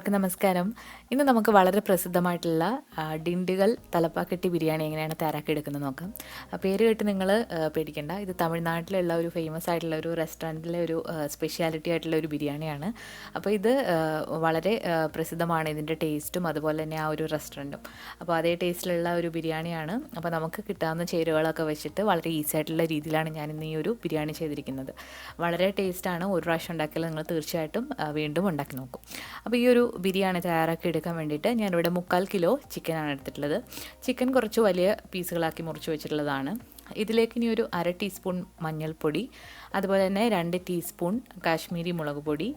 എല്ലാവർക്കും നമസ്കാരം. ഇന്ന് നമുക്ക് വളരെ പ്രസിദ്ധമായിട്ടുള്ള ഡിണ്ടിഗൽ തലപ്പാക്കട്ടി ബിരിയാണി എങ്ങനെയാണ് തയ്യാറാക്കിയെടുക്കുന്നത് നോക്കാം. പേര് കേട്ട് നിങ്ങൾ പേടിക്കേണ്ട. ഇത് തമിഴ്നാട്ടിലുള്ള ഒരു ഫേമസ് ആയിട്ടുള്ള ഒരു റെസ്റ്റോറൻറ്റിലെ ഒരു സ്പെഷ്യാലിറ്റി ആയിട്ടുള്ള ഒരു ബിരിയാണിയാണ്. അപ്പോൾ ഇത് വളരെ പ്രസിദ്ധമാണ്, ഇതിൻ്റെ ടേസ്റ്റും അതുപോലെ തന്നെ ആ ഒരു റെസ്റ്റോറൻറ്റും. അപ്പോൾ അതേ ടേസ്റ്റിലുള്ള ഒരു ബിരിയാണിയാണ്. അപ്പോൾ നമുക്ക് കിട്ടാവുന്ന ചേരുവകളൊക്കെ വെച്ചിട്ട് വളരെ ഈസി ആയിട്ടുള്ള രീതിയിലാണ് ഞാൻ ഇന്ന് ഈ ഒരു ബിരിയാണി ചെയ്തിരിക്കുന്നത്. വളരെ ടേസ്റ്റാണ്. ഒരു പ്രാവശ്യം ഉണ്ടാക്കിയാൽ നിങ്ങൾ തീർച്ചയായിട്ടും വീണ്ടും ഉണ്ടാക്കി നോക്കും. അപ്പോൾ ഈ ഒരു ബിരിയാണി തയ്യാറാക്കി എടുക്കാൻ വേണ്ടിയിട്ട് ഞാനിവിടെ 3/4 കിലോ ചിക്കനാണ് എടുത്തിട്ടുള്ളത്. ചിക്കൻ കുറച്ച് വലിയ പീസുകളാക്കി മുറിച്ച് വെച്ചിട്ടുള്ളതാണ്. ഇതിലേക്ക് ഇനി ഒരു 1/2 ടീസ്പൂൺ മഞ്ഞൾപ്പൊടി, അതുപോലെ തന്നെ 2 ടീസ്പൂൺ കാശ്മീരി മുളക് പൊടി,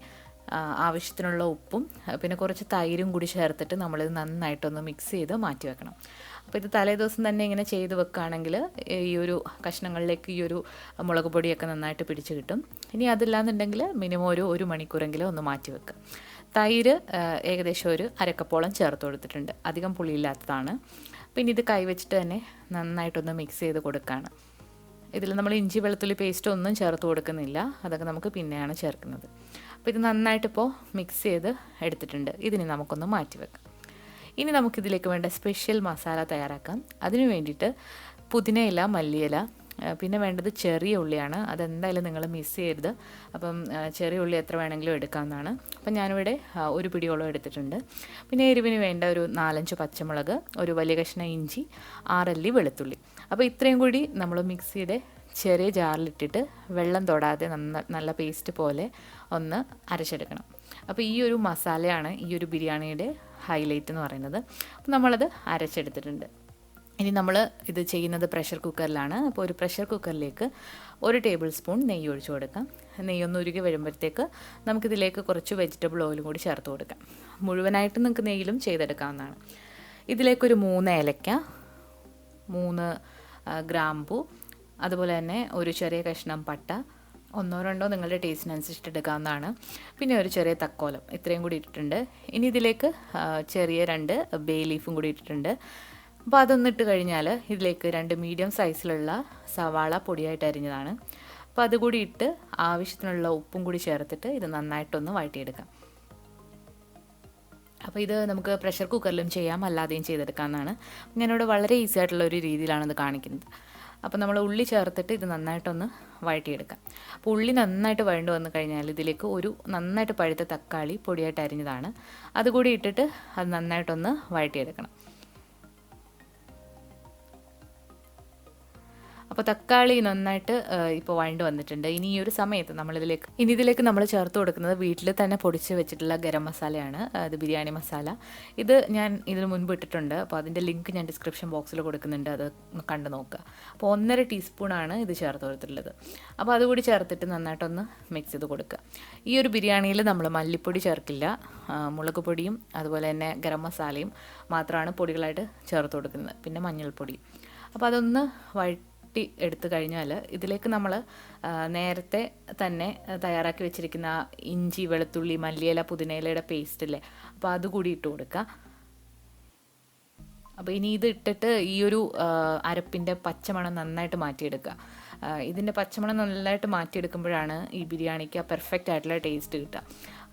ആവശ്യത്തിനുള്ള ഉപ്പും പിന്നെ കുറച്ച് തൈരും കൂടി ചേർത്തിട്ട് നമ്മളിത് നന്നായിട്ടൊന്ന് മിക്സ് ചെയ്ത് മാറ്റി വെക്കണം. അപ്പോൾ ഇത് തലേദിവസം തന്നെ ഇങ്ങനെ ചെയ്ത് വെക്കുകയാണെങ്കിൽ ഈ ഒരു കഷ്ണങ്ങളിലേക്ക് ഈ ഒരു മുളക് പൊടിയൊക്കെ നന്നായിട്ട് പിടിച്ച് കിട്ടും. ഇനി അതില്ലാന്നുണ്ടെങ്കിൽ മിനിമം ഒരു മണിക്കൂറെങ്കിലും ഒന്ന് മാറ്റി വെക്കുക. തൈര് ഏകദേശം ഒരു 1/2 കപ്പോളം ചേർത്ത് കൊടുത്തിട്ടുണ്ട്. അധികം പുളിയില്ലാത്തതാണ്. പിന്നെ ഇത് കൈവച്ചിട്ട് തന്നെ നന്നായിട്ടൊന്ന് മിക്സ് ചെയ്ത് കൊടുക്കുകയാണ്. ഇതിൽ നമ്മൾ ഇഞ്ചി വെളുത്തുള്ളി പേസ്റ്റ് ഒന്നും ചേർത്ത് കൊടുക്കുന്നില്ല, അതൊക്കെ നമുക്ക് പിന്നെയാണ് ചേർക്കുന്നത്. അപ്പോൾ ഇത് നന്നായിട്ടിപ്പോൾ മിക്സ് ചെയ്ത് എടുത്തിട്ടുണ്ട്. ഇതിന് നമുക്കൊന്ന് മാറ്റി വെക്കാം. ഇനി നമുക്കിതിലേക്ക് വേണ്ട സ്പെഷ്യൽ മസാല തയ്യാറാക്കാം. അതിന് വേണ്ടിയിട്ട് പുതിനയില, മല്ലിയില, പിന്നെ വേണ്ടത് ചെറിയ ഉള്ളിയാണ്. അതെന്തായാലും നിങ്ങൾ മിസ് ചെയ്യരുത്. അപ്പം ചെറിയ ഉള്ളി എത്ര വേണമെങ്കിലും എടുക്കാവുന്നതാണ്. അപ്പം ഞാനിവിടെ ഒരു പിടിയോളം എടുത്തിട്ടുണ്ട്. പിന്നെ എരിവിന് വേണ്ട ഒരു 4-5 പച്ചമുളക്, ഒരു വലിയ കഷ്ണം ഇഞ്ചി, 6 അല്ലി വെളുത്തുള്ളി. അപ്പോൾ ഇത്രയും കൂടി നമ്മൾ മിക്സിയുടെ ചെറിയ ജാറിലിട്ടിട്ട് വെള്ളം തൊടാതെ നല്ല പേസ്റ്റ് പോലെ ഒന്ന് അരച്ചെടുക്കണം. അപ്പോൾ ഈ ഒരു മസാലയാണ് ഈ ഒരു ബിരിയാണിയുടെ ഹൈലൈറ്റ് എന്ന് പറയുന്നത്. അപ്പോൾ നമ്മളത് അരച്ചെടുത്തിട്ടുണ്ട്. ഇനി നമ്മൾ ഇത് ചെയ്യുന്നത് പ്രഷർ കുക്കറിലാണ്. അപ്പോൾ ഒരു പ്രഷർ കുക്കറിലേക്ക് 1 ടേബിൾ സ്പൂൺ നെയ്യ് ഒഴിച്ചു കൊടുക്കാം. നെയ്യൊന്ന് ഉരുകി വരുമ്പോഴത്തേക്ക് നമുക്കിതിലേക്ക് കുറച്ച് വെജിറ്റബിൾ ഓയിലും കൂടി ചേർത്ത് കൊടുക്കാം. മുഴുവനായിട്ട് നിങ്ങൾക്ക് നെയ്യിലും ചെയ്തെടുക്കാവുന്നതാണ്. ഇതിലേക്കൊരു 3 ഏലക്ക, 3 ഗ്രാമ്പു, അതുപോലെ തന്നെ ഒരു ചെറിയ കഷ്ണം പട്ട, 1-2 നിങ്ങളുടെ ടേസ്റ്റിനനുസരിച്ചിട്ട് എടുക്കാവുന്നതാണ്. പിന്നെ ഒരു ചെറിയ തക്കോലം, ഇത്രയും കൂടി ഇട്ടിട്ടുണ്ട്. ഇനി ഇതിലേക്ക് ചെറിയ 2 ബേ ലീഫും കൂടി ഇട്ടിട്ടുണ്ട്. അപ്പോൾ അതൊന്നിട്ട് കഴിഞ്ഞാൽ ഇതിലേക്ക് 2 മീഡിയം സൈസിലുള്ള സവാള പൊടിയായിട്ട് അരിഞ്ഞതാണ്. അപ്പോൾ അതുകൂടി ഇട്ട് ആവശ്യത്തിനുള്ള ഉപ്പും കൂടി ചേർത്തിട്ട് ഇത് നന്നായിട്ടൊന്ന് വഴറ്റിയെടുക്കാം. അപ്പോൾ ഇത് നമുക്ക് പ്രഷർ കുക്കറിലും ചെയ്യാം, അല്ലാതെയും ചെയ്തെടുക്കാവുന്നതാണ്. ഞാനിവിടെ വളരെ ഈസി ആയിട്ടുള്ള ഒരു രീതിയിലാണ് ഇത് കാണിക്കുന്നത്. അപ്പോൾ നമ്മൾ ഉള്ളി ചേർത്തിട്ട് ഇത് നന്നായിട്ടൊന്ന് വഴറ്റിയെടുക്കാം. അപ്പോൾ ഉള്ളി നന്നായിട്ട് വഴണ്ട് വന്നു കഴിഞ്ഞാൽ ഇതിലേക്ക് ഒരു നന്നായിട്ട് പഴുത്ത തക്കാളി പൊടിയായിട്ട് അരിഞ്ഞതാണ് അതുകൂടി ഇട്ടിട്ട് അത് നന്നായിട്ടൊന്ന് വഴറ്റിയെടുക്കണം. അപ്പോൾ തക്കാളി നന്നായിട്ട് ഇപ്പോൾ വഴണ്ട് വന്നിട്ടുണ്ട്. ഇനി ഈ ഒരു സമയത്ത് ഇതിലേക്ക് നമ്മൾ ചേർത്ത് കൊടുക്കുന്നത് വീട്ടിൽ തന്നെ പൊടിച്ച് വെച്ചിട്ടുള്ള ഗരം മസാലയാണ്. അത് ബിരിയാണി മസാല. ഇത് ഞാൻ ഇതിന് മുൻപ് ഇട്ടിട്ടുണ്ട്. അപ്പോൾ അതിൻ്റെ ലിങ്ക് ഞാൻ ഡിസ്ക്രിപ്ഷൻ ബോക്സിൽ കൊടുക്കുന്നുണ്ട്, അത് കണ്ടു നോക്കുക. അപ്പോൾ 1.5 ടീസ്പൂണാണ് ഇത് ചേർത്ത് കൊടുത്തിട്ടുള്ളത്. അപ്പോൾ അതുകൂടി ചേർത്തിട്ട് നന്നായിട്ടൊന്ന് മിക്സ് ചെയ്ത് കൊടുക്കുക. ഈ ഒരു ബിരിയാണിയിൽ നമ്മൾ മല്ലിപ്പൊടി ചേർക്കില്ല. മുളക് പൊടിയും അതുപോലെ തന്നെ ഗരം മസാലയും മാത്രമാണ് പൊടികളായിട്ട് ചേർത്ത് കൊടുക്കുന്നത്, പിന്നെ മഞ്ഞൾപ്പൊടി. അപ്പോൾ അതൊന്ന് എടുത്തു കഴിഞ്ഞാൽ ഇതിലേക്ക് നമ്മൾ നേരത്തെ തന്നെ തയ്യാറാക്കി വെച്ചിരിക്കുന്ന ഇഞ്ചി വെളുത്തുള്ളി മല്ലിയില പുതിനയിലയുടെ പേസ്റ്റ് ഇല്ലേ, അപ്പോൾ അതുകൂടി ഇട്ട് കൊടുക്കുക. അപ്പോൾ ഇനി ഇത് ഇട്ടിട്ട് ഈ ഒരു അരപ്പിൻ്റെ പച്ചമണം നന്നായിട്ട് മാറ്റിയെടുക്കുക. ഇതിൻ്റെ പച്ചമണം നല്ലതായിട്ട് മാറ്റിയെടുക്കുമ്പോഴാണ് ഈ ബിരിയാണിക്ക് പെർഫെക്റ്റ് ആയിട്ടുള്ള ടേസ്റ്റ് കിട്ടുക.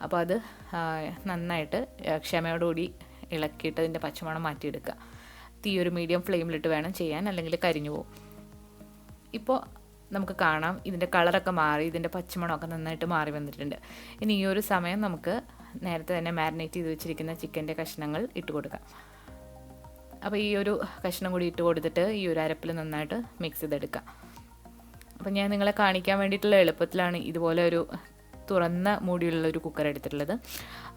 അപ്പോൾ അത് നന്നായിട്ട് ക്ഷമയോടുകൂടി ഇളക്കിയിട്ട് ഇതിൻ്റെ പച്ചമണം മാറ്റിയെടുക്കുക. തീ ഒരു മീഡിയം ഫ്ലെയിമിലിട്ട് വേണം ചെയ്യാൻ, അല്ലെങ്കിൽ കരിഞ്ഞു പോകും. ഇപ്പോൾ നമുക്ക് കാണാം ഇതിൻ്റെ കളറൊക്കെ മാറി, ഇതിൻ്റെ പച്ചമണമൊക്കെ നന്നായിട്ട് മാറി വന്നിട്ടുണ്ട്. ഇനി ഈ ഒരു സമയം നമുക്ക് നേരത്തെ തന്നെ മാരിനേറ്റ് ചെയ്ത് വെച്ചിരിക്കുന്ന ചിക്കൻ്റെ കഷ്ണങ്ങൾ ഇട്ട് കൊടുക്കാം. അപ്പോൾ ഈ ഒരു കഷ്ണം കൂടി ഇട്ട് കൊടുത്തിട്ട് ഈ ഒരു അരപ്പിൽ നന്നായിട്ട് മിക്സ് ചെയ്തെടുക്കാം. അപ്പോൾ ഞാൻ നിങ്ങളെ കാണിക്കാൻ വേണ്ടിയിട്ടുള്ള എളുപ്പത്തിലാണ് ഇതുപോലെ ഒരു തുറന്ന മൂടിയുള്ള ഒരു കുക്കർ എടുത്തിട്ടുള്ളത്.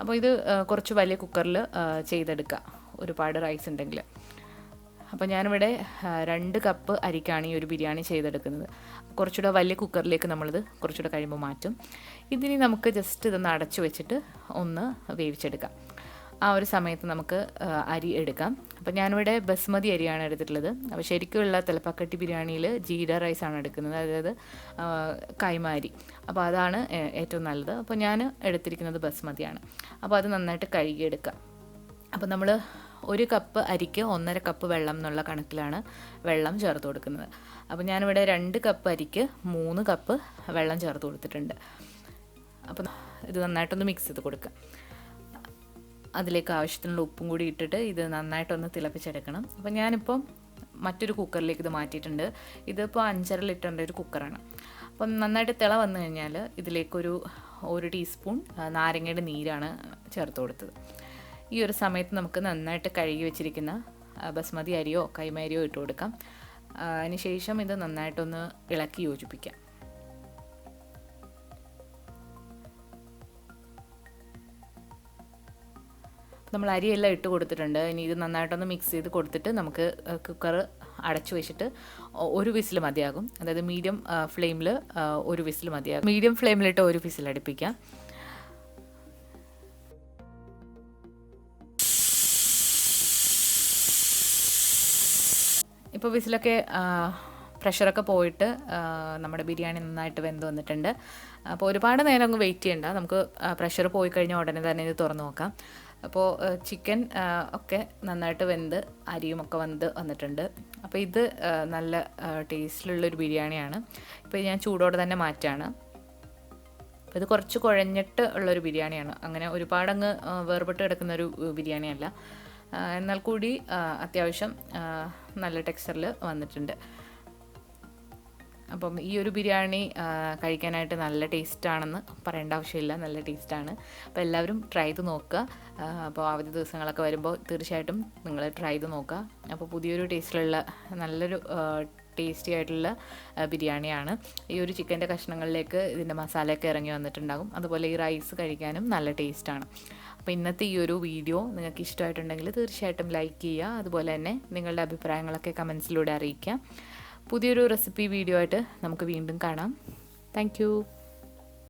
അപ്പോൾ ഇത് കുറച്ച് വലിയ കുക്കറിൽ ചെയ്തെടുക്കുക, ഒരുപാട് റൈസ് ഉണ്ടെങ്കിൽ. അപ്പോൾ ഞാനിവിടെ 2 കപ്പ് അരിക്കാണ് ഈ ഒരു ബിരിയാണി ചെയ്തെടുക്കുന്നത്. കുറച്ചുകൂടെ വലിയ കുക്കറിലേക്ക് നമ്മളിത് കുറച്ചുകൂടെ കഴിയുമ്പോൾ മാറ്റും. ഇതിനി നമുക്ക് ജസ്റ്റ് ഇതൊന്ന് അടച്ചു വെച്ചിട്ട് ഒന്ന് വേവിച്ചെടുക്കാം. ആ ഒരു സമയത്ത് നമുക്ക് അരി എടുക്കാം. അപ്പോൾ ഞാനിവിടെ ബസ്മതി അരിയാണ് എടുത്തിട്ടുള്ളത്. അപ്പോൾ ശരിക്കുമുള്ള തലപ്പാക്കട്ടി ബിരിയാണിയിൽ ജീര റൈസാണ് എടുക്കുന്നത്, അതായത് കൈമ അരി. അപ്പോൾ അതാണ് ഏറ്റവും നല്ലത്. അപ്പോൾ ഞാൻ എടുത്തിരിക്കുന്നത് ബസ്മതിയാണ്. അപ്പോൾ അത് നന്നായിട്ട് കഴുകിയെടുക്കുക. അപ്പോൾ നമ്മൾ 1 കപ്പ് അരിക്ക് 1.5 കപ്പ് വെള്ളം എന്നുള്ള കണക്കിലാണ് വെള്ളം ചേർത്ത് കൊടുക്കുന്നത്. അപ്പോൾ ഞാനിവിടെ 2 കപ്പ് അരിക്ക് 3 കപ്പ് വെള്ളം ചേർത്ത് കൊടുത്തിട്ടുണ്ട്. അപ്പോൾ ഇത് നന്നായിട്ടൊന്ന് മിക്സ് ചെയ്ത് കൊടുക്കുക. അതിലേക്ക് ആവശ്യത്തിനുള്ള ഉപ്പും കൂടി ഇട്ടിട്ട് ഇത് നന്നായിട്ടൊന്ന് തിളപ്പിച്ചെടുക്കണം. അപ്പോൾ ഞാനിപ്പം മറ്റൊരു കുക്കറിലേക്ക് ഇത് മാറ്റിയിട്ടുണ്ട്. ഇതിപ്പോൾ 5.5 ലിറ്ററിൻ്റെ ഒരു കുക്കറാണ്. അപ്പം നന്നായിട്ട് തിള വന്നു കഴിഞ്ഞാൽ ഇതിലേക്കൊരു 1 ടീസ്പൂൺ നാരങ്ങയുടെ നീരാണ് ചേർത്ത് കൊടുത്തത്. ഈ ഒരു സമയത്ത് നമുക്ക് നന്നായിട്ട് കഴുകി വെച്ചിരിക്കുന്ന ബസ്മതി അരിയോ കൈമ അരിയോ ഇട്ട് കൊടുക്കാം. അതിന് ശേഷം ഇത് നന്നായിട്ടൊന്ന് ഇളക്കി യോജിപ്പിക്കാം. നമ്മൾ അരിയെല്ലാം ഇട്ട് കൊടുത്തിട്ടുണ്ട്. ഇനി ഇത് നന്നായിട്ടൊന്ന് മിക്സ് ചെയ്ത് കൊടുത്തിട്ട് നമുക്ക് കുക്കർ അടച്ചു വെച്ചിട്ട് 1 വിസിൽ മതിയാകും. അതായത് മീഡിയം ഫ്ലെയിമിൽ 1 വിസിൽ മതിയാകും. മീഡിയം ഫ്ലെയിമിലിട്ട് 1 വിസിൽ അടുപ്പിക്കാം. ഇപ്പോൾ വിസിലൊക്കെ പ്രഷറൊക്കെ പോയിട്ട് നമ്മുടെ ബിരിയാണി നന്നായിട്ട് വെന്ത് വന്നിട്ടുണ്ട്. അപ്പോൾ ഒരുപാട് നേരം അങ്ങ് വെയിറ്റ് ചെയ്യണ്ട. നമുക്ക് പ്രഷർ പോയി കഴിഞ്ഞാൽ ഉടനെ തന്നെ ഇത് തുറന്ന് നോക്കാം. അപ്പോൾ ചിക്കൻ ഒക്കെ നന്നായിട്ട് വെന്ത് അരിയുമൊക്കെ വന്നിട്ടുണ്ട്. അപ്പോൾ ഇത് നല്ല ടേസ്റ്റിലുള്ളൊരു ബിരിയാണിയാണ്. ഇപ്പോൾ ഞാൻ ചൂടോടെ തന്നെ മാറ്റാണ്. അപ്പോൾ ഇത് കുറച്ച് കുഴഞ്ഞിട്ട് ഉള്ളൊരു ബിരിയാണിയാണ്. അങ്ങനെ ഒരുപാടങ്ങ് വേർപെട്ട് കിടക്കുന്നൊരു ബിരിയാണിയല്ല. എന്നാൽ കൂടി അത്യാവശ്യം നല്ല ടെക്സ്ചറിൽ വന്നിട്ടുണ്ട്. അപ്പം ഈ ഒരു ബിരിയാണി കഴിക്കാനായിട്ട് നല്ല ടേസ്റ്റാണെന്ന് പറയേണ്ട ആവശ്യമില്ല, നല്ല ടേസ്റ്റാണ്. അപ്പോൾ എല്ലാവരും ട്രൈ ചെയ്ത് നോക്കുക. അപ്പോൾ അവധി ദിവസങ്ങളൊക്കെ വരുമ്പോൾ തീർച്ചയായിട്ടും നിങ്ങൾ ട്രൈ ചെയ്ത് നോക്കുക. അപ്പോൾ പുതിയൊരു ടേസ്റ്റിലുള്ള നല്ലൊരു ടേസ്റ്റി ആയിട്ടുള്ള ബിരിയാണിയാണ്. ഈ ഒരു ചിക്കൻ്റെ കഷ്ണങ്ങളിലേക്ക് ഇതിൻ്റെ മസാലയൊക്കെ ഇറങ്ങി വന്നിട്ടുണ്ടാകും. അതുപോലെ ഈ റൈസ് കഴിക്കാനും നല്ല ടേസ്റ്റാണ്. അപ്പോൾ ഇന്നത്തെ ഈ ഒരു വീഡിയോ നിങ്ങൾക്ക് ഇഷ്ടമായിട്ടുണ്ടെങ്കിൽ തീർച്ചയായിട്ടും ലൈക്ക് ചെയ്യുക. അതുപോലെ തന്നെ നിങ്ങളുടെ അഭിപ്രായങ്ങളൊക്കെ കമൻസിലൂടെ അറിയിക്കുക. പുതിയൊരു റെസിപ്പി വീഡിയോ ആയിട്ട് നമുക്ക് വീണ്ടും കാണാം. താങ്ക്